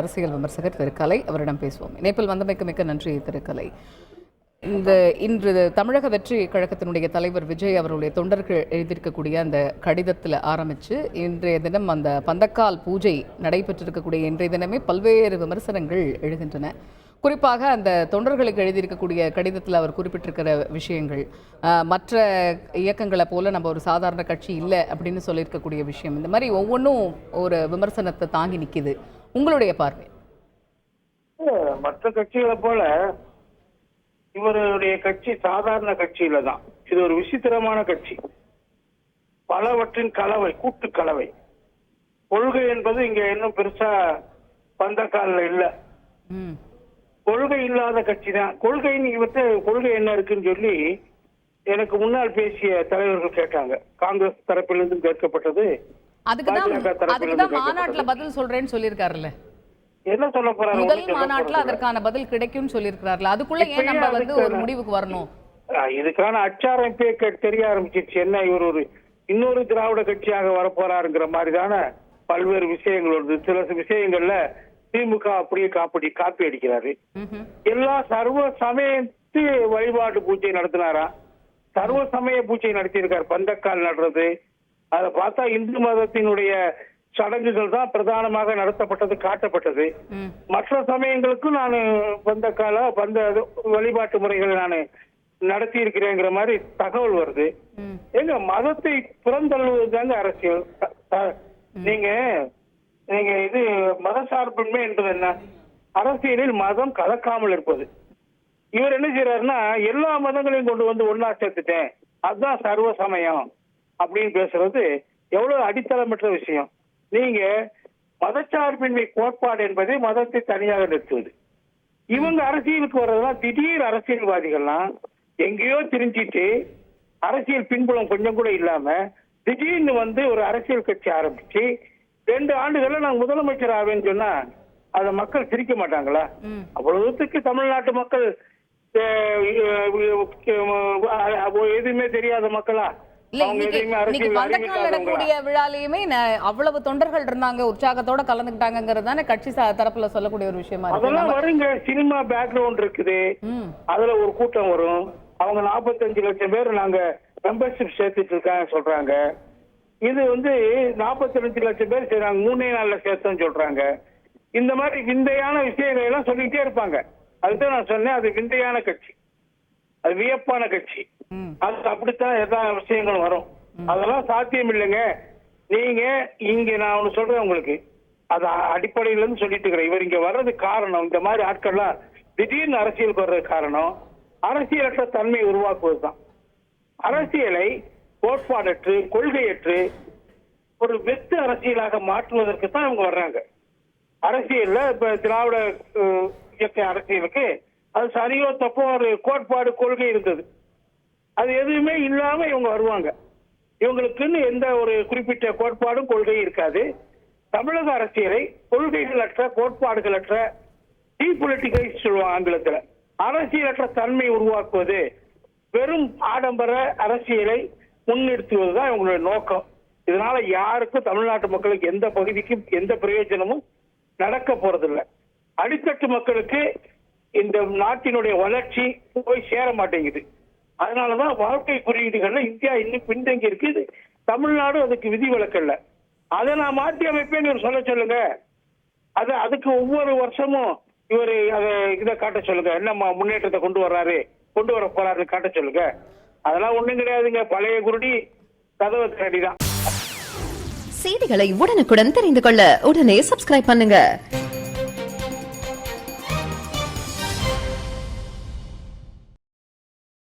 அரசியல் விமர்சகர் திரு கலை, அவரிடம் பேசுவோம். இணைப்பில் வந்தமைக்கு மிக்க நன்றி திரு கலை. இன்று தமிழக வெற்றி கழகத்தினுடைய தலைவர் விஜய் அவருடைய தொண்டர்கள் எழுதியிருக்கக்கூடிய அந்த கடிதத்தில் ஆரம்பித்து இன்றைய தினம் அந்த பந்தக்கால் பூஜை நடைபெற்றிருக்கக்கூடிய இன்றைய தினமே பல்வேறு விமர்சனங்கள் எழுகின்றன. குறிப்பாக அந்த தொண்டர்களுக்கு எழுதியிருக்கக்கூடிய கடிதத்தில் அவர் குறிப்பிட்டிருக்கிற விஷயங்கள், மற்ற இயக்கங்களை போல நம்ம ஒரு சாதாரண கட்சி இல்லை அப்படின்னு சொல்லியிருக்கக்கூடிய விஷயம், இந்த மாதிரி ஒவ்வொன்றும் ஒரு விமர்சனத்தை தாங்கி நிற்கிது. உங்களுடைய பார்வை? மற்ற கட்சிகளை போல இவருடைய கட்சி சாதாரண கட்சியில தான். இது ஒரு விசித்திரமான கட்சி, பலவற்றின் கலவை, கூட்டு கலவை. கொள்கை என்பது இங்க இன்னும் பெருசா பந்தக்கால இல்ல. கொள்கை இல்லாத கட்சி தான். கொள்கைன்னு இவற்றை கொள்கை என்ன இருக்குன்னு சொல்லி எனக்கு முன்னால் பேசிய தலைவர்கள் கேட்டாங்க. காங்கிரஸ் தரப்பிலிருந்து கேட்கப்பட்டது. அதுக்குதான் மாநாட்டுல பதில் சொல்றேன்னு சொல்லியிருக்காருல்ல. என்ன சொல்ல போறாரு? முதல் மாநாட்டுல அதற்கான பதில் கிடைக்கும் சொல்லியிருக்கிறார்கள். அதுக்குள்ள ஏன் நம்ம ஒரு முடிவுக்கு வரணும்? இதுக்கான அச்சாரம்பே தெரிய ஆரம்பிச்சிருச்சு. என்ன இவர் ஒரு இன்னொரு திராவிட கட்சியாக வரப்போறாருங்கிற மாதிரிதான பல்வேறு விஷயங்கள் வருது. சில விஷயங்கள்ல திமுக அப்படியே காப்பி அடிக்கிறாரு. எல்லா சர்வ சமயத்து வழிபாட்டு பூஜை நடத்தினாரா? சர்வ சமய பூஜை நடத்தியிருக்காரு. பந்தக்கால் நடுறது, அதை பார்த்தா இந்து மதத்தினுடைய சடங்குகள் தான் பிரதானமாக நடத்தப்பட்டது, காட்டப்பட்டது. மற்ற சமயங்களுக்கும் நான் பந்த வழிபாட்டு முறைகளை நான் நடத்தி இருக்கிறேங்கிற மாதிரி தகவல் வருது. எங்க மதத்தை புறந்தள்ளுவதுதாங்க அரசியல். நீங்க இது மத சார்பின்மை என்பது என்ன? அரசியலில் மதம் கலக்காமல் இருப்பது. இவர் என்ன செய்யறாருன்னா எல்லா மதங்களையும் கொண்டு வந்து ஒன்னா சேர்த்துட்டேன், அதுதான் சர்வ சமயம் அப்படின்னு பேசுறது எவ்வளவு அடித்தளமற்ற விஷயம். நீங்க மதச்சார்பின்மை கோட்பாடு என்பதை மதத்தை தனியாக நிறுத்துவது. இவங்க அரசியலுக்கு வர்றதுலாம் திடீர் அரசியல்வாதிகள்லாம் எங்கேயோ திரிஞ்சிட்டு அரசியல் பின்புலம் கொஞ்சம் கூட இல்லாம திடீர்னு வந்து ஒரு அரசியல் கட்சி ஆரம்பிச்சு 2 ஆண்டுகள்ல நான் முதலமைச்சர் ஆவேன்னு சொன்னா அத மக்கள் சிரிக்க மாட்டாங்களா? அவ்வளவுக்கு தமிழ்நாட்டு மக்கள் எதுவுமே தெரியாத மக்களா? விழாலையுமே அவ்வளவு தொண்டர்கள் இருந்தாங்க, உற்சாகத்தோட கலந்துக்கிட்டாங்கிறது கட்சி தரப்புல சொல்லக்கூடிய ஒரு விஷயமா. அதெல்லாம் வருங்க. சினிமா பேக்ரவுண்ட் இருக்குது, அதுல ஒரு கூட்டம் வரும். அவங்க 45 லட்சம் பேர் நாங்க மெம்பர்ஷிப் சேர்த்துட்டு இருக்காங்க சொல்றாங்க. இது 45 லட்சம் பேர் செய்றாங்க, 3 நாள்ல சேர்த்தோம்னு சொல்றாங்க. இந்த மாதிரி விந்தையான விஷயங்களை எல்லாம் சொல்லிட்டே இருப்பாங்க. அதுதான் நான் சொன்னேன், அது விந்தையான கட்சி, அது வியப்பான கட்சி. அது அப்படித்தான் எல்லா விஷயங்களும் வரும். அதெல்லாம் சாத்தியம் இல்லைங்க. நீங்க இங்க நான் ஒண்ணு சொல்றேன் உங்களுக்கு, அது அடிப்படையில இருந்து சொல்லிட்டு இருக்கிறேன். இவர் இங்க வர்றது காரணம், இந்த மாதிரி ஆட்கள்லாம் திடீர்னு அரசியலுக்கு வர்றது காரணம் அரசியலற்ற தன்மை உருவாக்குவதுதான். அரசியலை கோட்பாடற்று கொள்கையற்று ஒரு வெத்து அரசியலாக மாற்றுவதற்கு தான் இவங்க வர்றாங்க. அரசியல்ல இப்ப திராவிட இயக்க அரசியலுக்கு அது சரியோ தப்போ ஒரு கோட்பாடு கொள்கை இருந்தது. அது எதுவுமே இல்லாம இவங்க வருவாங்க. இவங்களுக்குன்னு எந்த ஒரு குறிப்பிட்ட கோட்பாடும் கொள்கையும் இருக்காது. தமிழக அரசியலை கொள்கைகளற்ற கோட்பாடுகளற்ற டீபொலிட்டிகைஸ் சொல்லுவாங்க ஆங்கிலத்துல. அரசியலற்ற தன்மை உருவாக்குவது, வெறும் ஆடம்பர அரசியலை முன்னிறுத்துவதுதான் இவங்களுடைய நோக்கம். இதனால யாருக்கும் தமிழ்நாட்டு மக்களுக்கு எந்த பகுதிக்கும் எந்த பிரயோஜனமும் நடக்க போறதில்லை. அடித்தட்டு மக்களுக்கு இந்த நாட்டினுடைய வளர்ச்சி போய் சேர மாட்டேங்குது. அதனாலதான் வாழ்க்கை குறியீடுகள்ல இந்தியா இன்னும் பின்தங்கி இருக்குது. தமிழ்நாடு அதுக்கு விதிவிலக்கல்ல. அதை நான் மாற்றி அமைப்பேன்னு சொல்ல சொல்லுங்க. அதுக்கு ஒவ்வொரு வருஷமும் இவரு இதை காட்ட சொல்லுங்க, என்ன முன்னேற்றத்தை கொண்டு வர போறாரு காட்ட சொல்லுங்க. அதெல்லாம் ஒண்ணும் கிடையாதுங்க. பழைய குருடி கதவை திரடிதான். செய்திகளை உடனுக்குடன் தெரிந்து கொள்ள உடனே சப்ஸ்கிரைப் பண்ணுங்க.